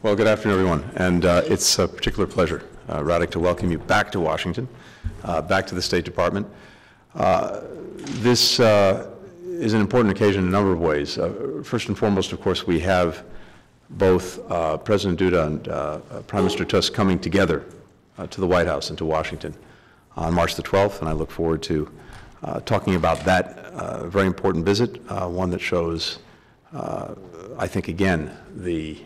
Well, good afternoon, everyone, and it's a particular pleasure, Radek, to welcome you back to Washington, back to the State Department. This is an important occasion in a number of ways. First and foremost, of course, we have both President Duda and Prime Minister Tusk coming together to the White House and to Washington on March the 12th, and I look forward to talking about that very important visit, one that shows, I think, again, the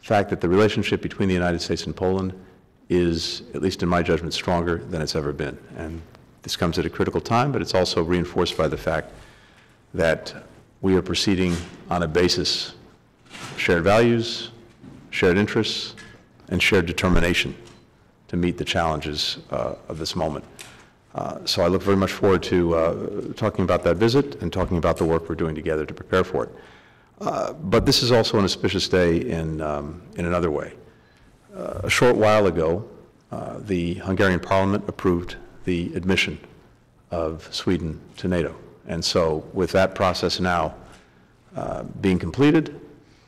fact that the relationship between the United States and Poland is, at least in my judgment, stronger than it's ever been. And this comes at a critical time, but it's also reinforced by the fact that we are proceeding on a basis of shared values, shared interests, and shared determination to meet the challenges of this moment. So I look very much forward to talking about that visit and talking about the work we're doing together to prepare for it. But this is also an auspicious day in another way. A short while ago, the Hungarian Parliament approved the admission of Sweden to NATO. And so with that process now being completed,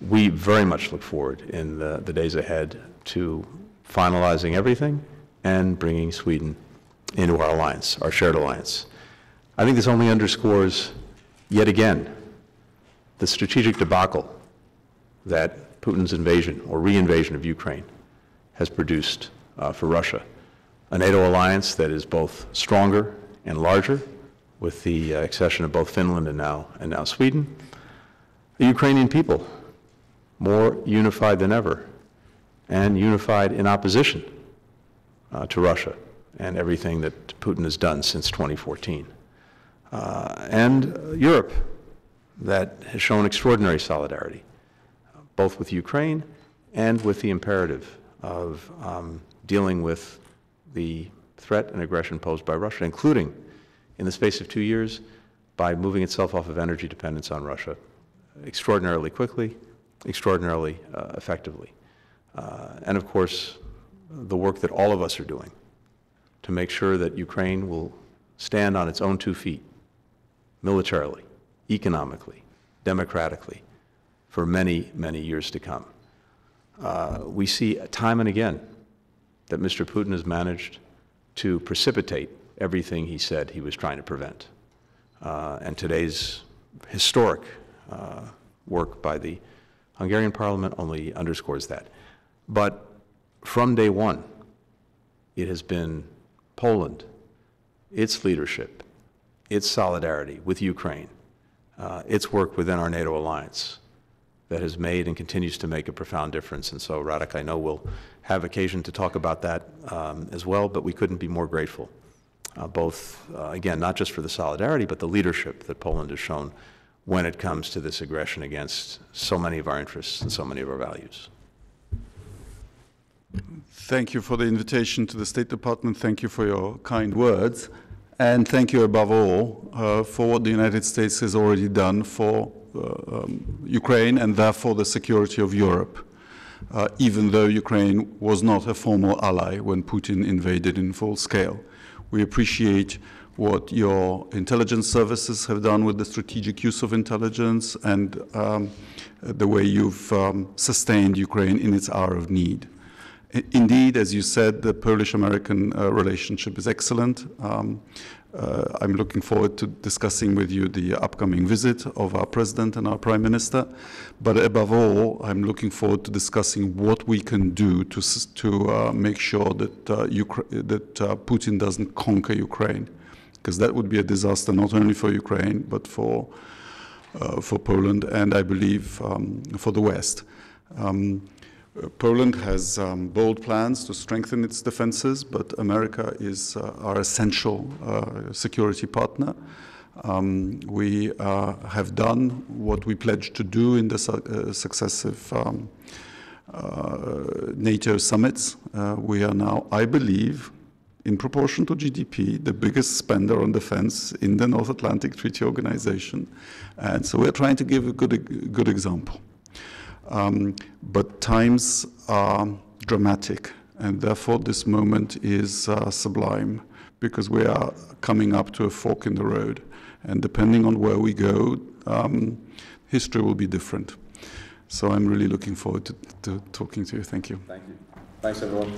we very much look forward in the days ahead to finalizing everything and bringing Sweden into our alliance, our shared alliance. I think this only underscores, yet again, the strategic debacle that Putin's invasion or re-invasion of Ukraine has produced for Russia. A NATO alliance that is both stronger and larger, with the accession of both Finland and now Sweden. The Ukrainian people, more unified than ever, and unified in opposition to Russia and everything that Putin has done since 2014. And Europe, that has shown extraordinary solidarity, both with Ukraine and with the imperative of dealing with the threat and aggression posed by Russia, including, in the space of 2 years, by moving itself off of energy dependence on Russia extraordinarily quickly, extraordinarily effectively. And of course, the work that all of us are doing to make sure that Ukraine will stand on its own 2 feet, militarily, economically, democratically, for many, many years to come. We see time and again that Mr. Putin has managed to precipitate everything he said he was trying to prevent. And today's historic work by the Hungarian Parliament only underscores that. But from day one, it has been Poland, its leadership, its solidarity with Ukraine, its work within our NATO alliance that has made and continues to make a profound difference. And so, Radek, I know we'll have occasion to talk about that as well, but we couldn't be more grateful, both, again, not just for the solidarity, but the leadership that Poland has shown when it comes to this aggression against so many of our interests and so many of our values. Thank you for the invitation to the State Department. Thank you for your kind words. And thank you above all for what the United States has already done for Ukraine and therefore the security of Europe, even though Ukraine was not a formal ally when Putin invaded in full scale. We appreciate what your intelligence services have done with the strategic use of intelligence and the way you've sustained Ukraine in its hour of need. Indeed, as you said, the Polish-American relationship is excellent. I'm looking forward to discussing with you the upcoming visit of our President and our Prime Minister. But above all, I'm looking forward to discussing what we can do to make sure that, Putin doesn't conquer Ukraine, because that would be a disaster not only for Ukraine, but for Poland and, I believe, for the West. Poland has bold plans to strengthen its defenses, but America is our essential security partner. We have done what we pledged to do in the successive NATO summits. We are now, I believe, in proportion to GDP, the biggest spender on defense in the North Atlantic Treaty Organization. And so we're trying to give a good example. But times are dramatic, and therefore this moment is sublime, because we are coming up to a fork in the road, and depending on where we go, history will be different. So I'm really looking forward to talking to you. Thank you. Thank you. Thanks, everyone.